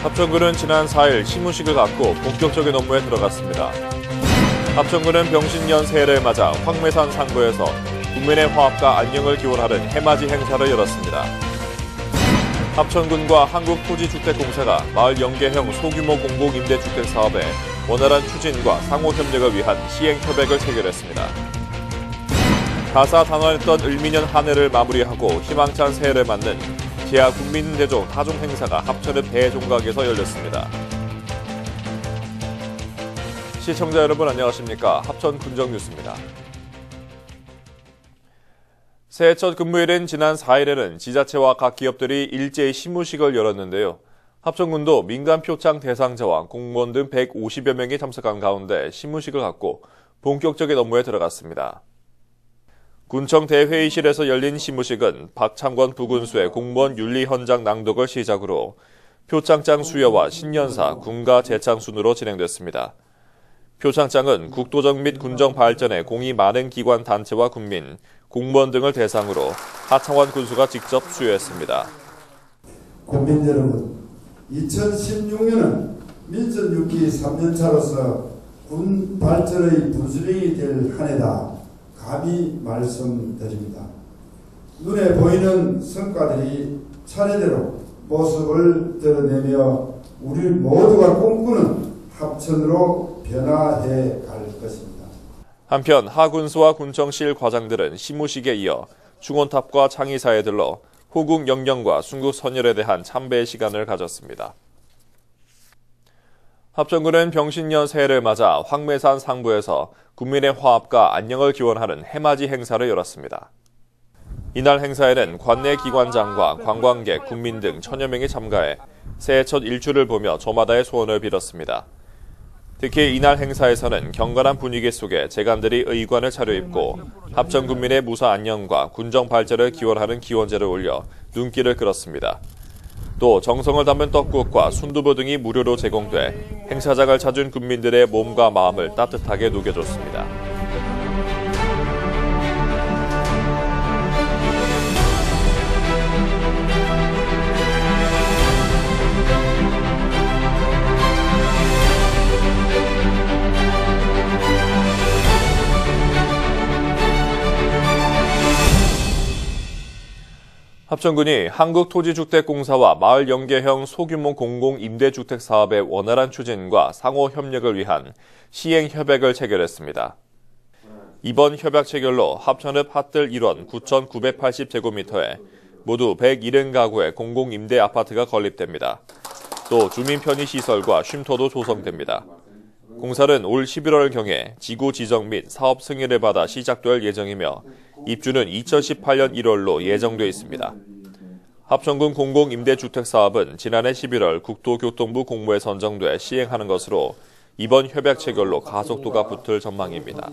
합천군은 지난 4일 시무식을 갖고 본격적인 업무에 들어갔습니다. 합천군은 병신년 새해를 맞아 황매산 상부에서 국민의 화합과 안녕을 기원하는 해맞이 행사를 열었습니다. 합천군과 한국토지주택공사가 마을 연계형 소규모 공공임대주택 사업의 원활한 추진과 상호 협력을 위한 시행 협약을 체결했습니다. 다사다난했던 을미년 한 해를 마무리하고 희망찬 새해를 맞는 제야 국민대종 타종 행사가 합천읍 대종각에서 열렸습니다. 시청자 여러분 안녕하십니까? 합천 군정뉴스입니다. 새해 첫 근무일인 지난 4일에는 지자체와 각 기업들이 일제히 시무식을 열었는데요. 합천군도 민간 표창 대상자와 공무원 등 150여 명이 참석한 가운데 시무식을 갖고 본격적인 업무에 들어갔습니다. 군청 대회의실에서 열린 시무식은 박창권 부군수의 공무원 윤리 현장 낭독을 시작으로 표창장 수여와 신년사, 군가 제창 순으로 진행됐습니다. 표창장은 국도정 및 군정 발전에 공이 많은 기관 단체와 국민, 공무원 등을 대상으로 하창원 군수가 직접 수여했습니다. 국민 여러분, 2016년은 민선 6기 3년차로서 군 발전의 분수령이 될 한 해다 감히 말씀드립니다. 눈에 보이는 성과들이 차례대로 모습을 드러내며 우리 모두가 꿈꾸는 합천으로 변화해 갈 것입니다. 한편 하군수와 군청실 과장들은 시무식에 이어 중원탑과 창의사에 들러 호국 영령과 순국 선열에 대한 참배의 시간을 가졌습니다. 합천군은 병신년 새해를 맞아 황매산 상부에서 국민의 화합과 안녕을 기원하는 해맞이 행사를 열었습니다. 이날 행사에는 관내 기관장과 관광객, 국민 등 천여 명이 참가해 새해 첫 일출을 보며 저마다의 소원을 빌었습니다. 특히 이날 행사에서는 경건한 분위기 속에 재간들이 의관을 차려입고 합천 군민의 무사 안녕과 군정 발전을 기원하는 기원제를 올려 눈길을 끌었습니다. 또 정성을 담은 떡국과 순두부 등이 무료로 제공돼 행사장을 찾은 군민들의 몸과 마음을 따뜻하게 녹여줬습니다. 합천군이 한국토지주택공사와 마을 연계형 소규모 공공임대주택 사업의 원활한 추진과 상호 협력을 위한 시행 협약을 체결했습니다. 이번 협약 체결로 합천읍 핫들 1원 9,980제곱미터에 모두 170가구의 공공임대 아파트가 건립됩니다. 또 주민 편의시설과 쉼터도 조성됩니다. 공사는 올 11월경에 지구 지정 및 사업 승인을 받아 시작될 예정이며 입주는 2018년 1월로 예정돼 있습니다. 합천군 공공임대주택 사업은 지난해 11월 국토교통부 공모에 선정돼 시행하는 것으로 이번 협약 체결로 가속도가 붙을 전망입니다.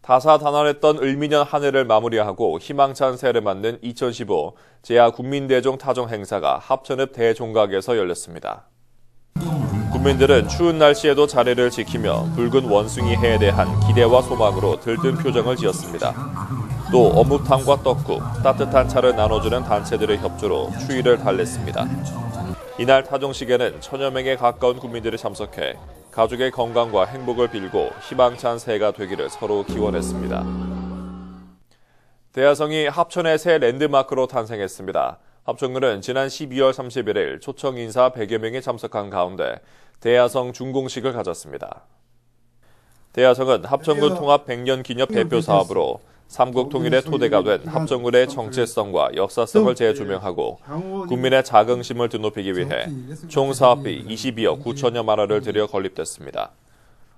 다사다난했던 을미년 한 해를 마무리하고 희망찬 새해를 맞는 2015 제야 국민대종 타종 행사가 합천읍 대종각에서 열렸습니다. 국민들은 추운 날씨에도 자리를 지키며 붉은 원숭이 해에 대한 기대와 소망으로 들뜬 표정을 지었습니다. 또 어묵탕과 떡국, 따뜻한 차를 나눠주는 단체들의 협조로 추위를 달랬습니다. 이날 타종식에는 천여 명에 가까운 국민들이 참석해 가족의 건강과 행복을 빌고 희망찬 새해가 되기를 서로 기원했습니다. 대야성이 합천의 새 랜드마크로 탄생했습니다. 합천군은 지난 12월 31일 초청 인사 100여 명이 참석한 가운데 대야성 준공식을 가졌습니다. 대야성은 합천군 통합 100년 기념 대표 사업으로 삼국 통일의 토대가 된 합천군의 정체성과 역사성을 재조명하고 국민의 자긍심을 드높이기 위해 총 사업비 22억 9천여만 원을 들여 건립됐습니다.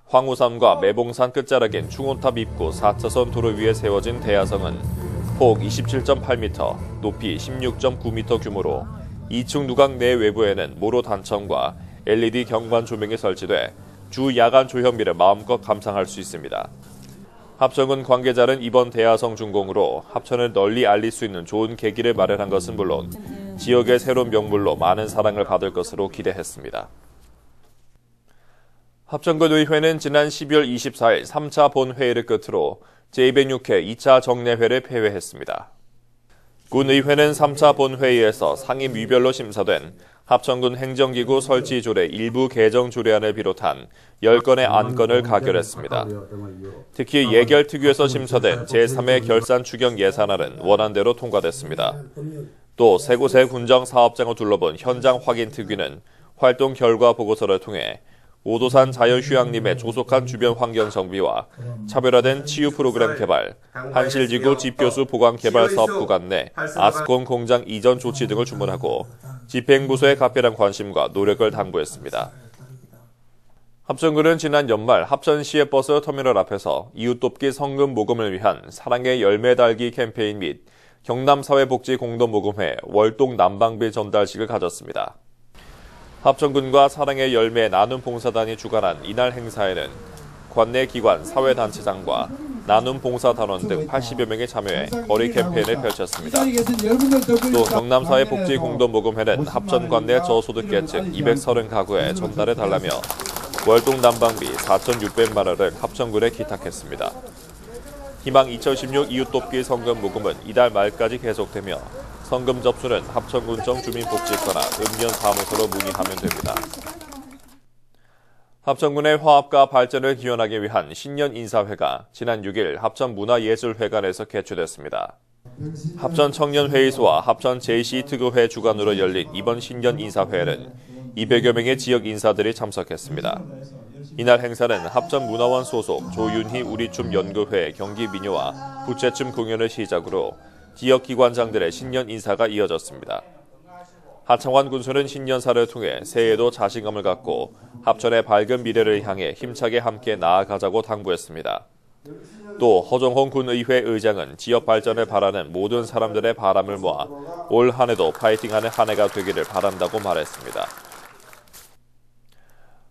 황우산과 매봉산 끝자락인 충원탑 입구 4차선 도로 위에 세워진 대야성은 폭 27.8m, 높이 16.9m 규모로 2층 누각 내 외부에는 모로 단청과 LED 경관 조명이 설치돼 주 야간 조형미를 마음껏 감상할 수 있습니다. 합천군 관계자는 이번 대야성 준공으로 합천을 널리 알릴 수 있는 좋은 계기를 마련한 것은 물론 지역의 새로운 명물로 많은 사랑을 받을 것으로 기대했습니다. 합천군 의회는 지난 12월 24일 3차 본회의를 끝으로 제206회 2차 정례회를 폐회했습니다. 군의회는 3차 본회의에서 상임위별로 심사된 합천군 행정기구 설치 조례 일부 개정 조례안을 비롯한 10건의 안건을 가결했습니다. 특히 예결특위에서 심사된 제3회 결산 추경 예산안은 원안대로 통과됐습니다. 또 세 곳의 군정 사업장을 둘러본 현장 확인 특위는 활동 결과 보고서를 통해 오도산 자연휴양림의 조속한 주변 환경 정비와 차별화된 치유 프로그램 개발, 한실지구 집교수 보강 개발 사업 구간 내 아스콘 공장 이전 조치 등을 주문하고 집행부서의 각별한 관심과 노력을 당부했습니다. 합천군은 지난 연말 합천시의 버스 터미널 앞에서 이웃돕기 성금 모금을 위한 사랑의 열매 달기 캠페인 및 경남사회복지공동모금회 월동 난방비 전달식을 가졌습니다. 합천군과 사랑의 열매 나눔 봉사단이 주관한 이날 행사에는 관내 기관 사회단체장과 나눔 봉사단원 등 80여 명이 참여해 거리 캠페인을 펼쳤습니다. 또 경남사회복지공동모금회는 합천 관내 저소득계층 230가구에 전달해달라며 월동 난방비 4,600만 원을 합천군에 기탁했습니다. 희망 2016 이웃돕기 성금 모금은 이달 말까지 계속되며 성금 접수는 합천군청 주민복지과나 읍면사무소로 문의하면 됩니다. 합천군의 화합과 발전을 기원하기 위한 신년 인사회가 지난 6일 합천문화예술회관에서 개최됐습니다. 합천청년회의소와 합천 JC특구회 주관으로 열린 이번 신년 인사회에는 200여 명의 지역 인사들이 참석했습니다. 이날 행사는 합천문화원 소속 조윤희 우리춤 연구회 경기민요와 부채춤 공연을 시작으로 지역 기관장들의 신년 인사가 이어졌습니다. 하창환 군수는 신년사를 통해 새해에도 자신감을 갖고 합천의 밝은 미래를 향해 힘차게 함께 나아가자고 당부했습니다. 또 허정홍 군의회 의장은 지역 발전을 바라는 모든 사람들의 바람을 모아 올 한 해도 파이팅하는 한 해가 되기를 바란다고 말했습니다.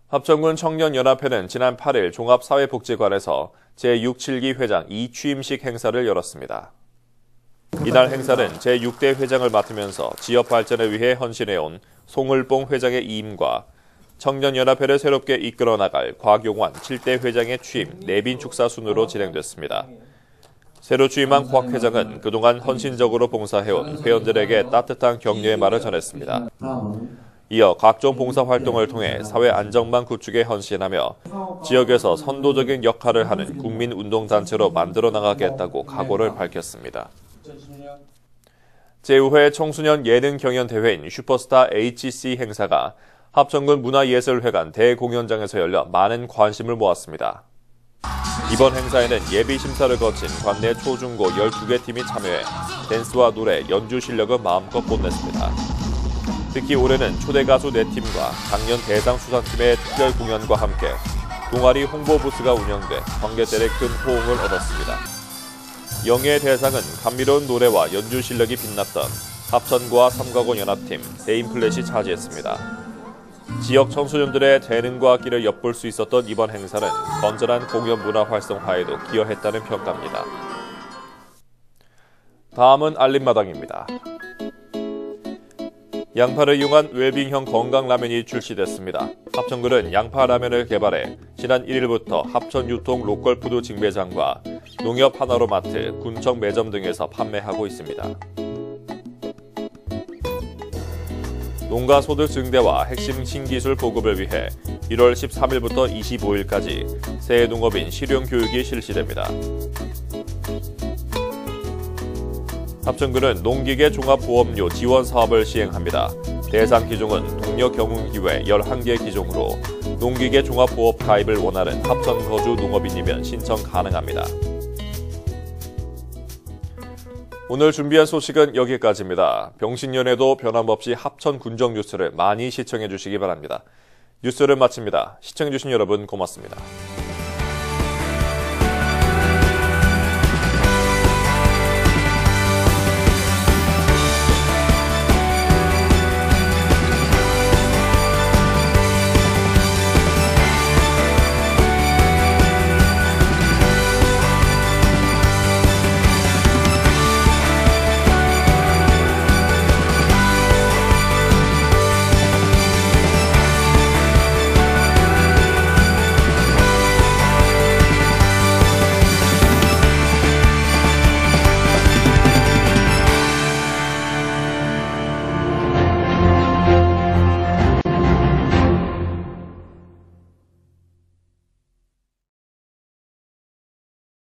합천군 청년연합회는 지난 8일 종합사회복지관에서 제6·7기 회장 2취임식 행사를 열었습니다. 이날 행사는 제6대 회장을 맡으면서 지역 발전을 위해 헌신해온 송을봉 회장의 이임과 청년연합회를 새롭게 이끌어 나갈 곽용환 7대 회장의 취임 내빈 축사 순으로 진행됐습니다. 새로 취임한 곽 회장은 그동안 헌신적으로 봉사해온 회원들에게 따뜻한 격려의 말을 전했습니다. 이어 각종 봉사활동을 통해 사회 안정망 구축에 헌신하며 지역에서 선도적인 역할을 하는 국민운동단체로 만들어 나가겠다고 각오를 밝혔습니다. 제5회 청소년 예능 경연 대회인 슈퍼스타 HC 행사가 합천군 문화예술회관 대공연장에서 열려 많은 관심을 모았습니다. 이번 행사에는 예비 심사를 거친 관내 초중고 12개 팀이 참여해 댄스와 노래, 연주 실력을 마음껏 뽐냈습니다. 특히 올해는 초대 가수 4팀과 작년 대상 수상팀의 특별 공연과 함께 동아리 홍보 부스가 운영돼 관객들의 큰 호응을 얻었습니다. 영예의 대상은 감미로운 노래와 연주 실력이 빛났던 합천과 삼가고 연합팀 세인플랫이 차지했습니다. 지역 청소년들의 재능과 끼를 엿볼 수 있었던 이번 행사는 건전한 공연 문화 활성화에도 기여했다는 평가입니다. 다음은 알림마당입니다. 양파를 이용한 웰빙형 건강라면이 출시됐습니다. 합천군은 양파라면을 개발해 지난 1일부터 합천유통 로컬푸드 징배장과 농협 하나로마트, 군청 매점 등에서 판매하고 있습니다. 농가 소득 증대와 핵심 신기술 보급을 위해 1월 13일부터 25일까지 새해농업인 실용교육이 실시됩니다. 합천군은 농기계 종합보험료 지원 사업을 시행합니다. 대상 기종은 동력 경운기회 11개 기종으로 농기계 종합보험 가입을 원하는 합천 거주 농업인이면 신청 가능합니다. 오늘 준비한 소식은 여기까지입니다. 병신년에도 변함없이 합천 군정 뉴스를 많이 시청해 주시기 바랍니다. 뉴스를 마칩니다. 시청해 주신 여러분 고맙습니다.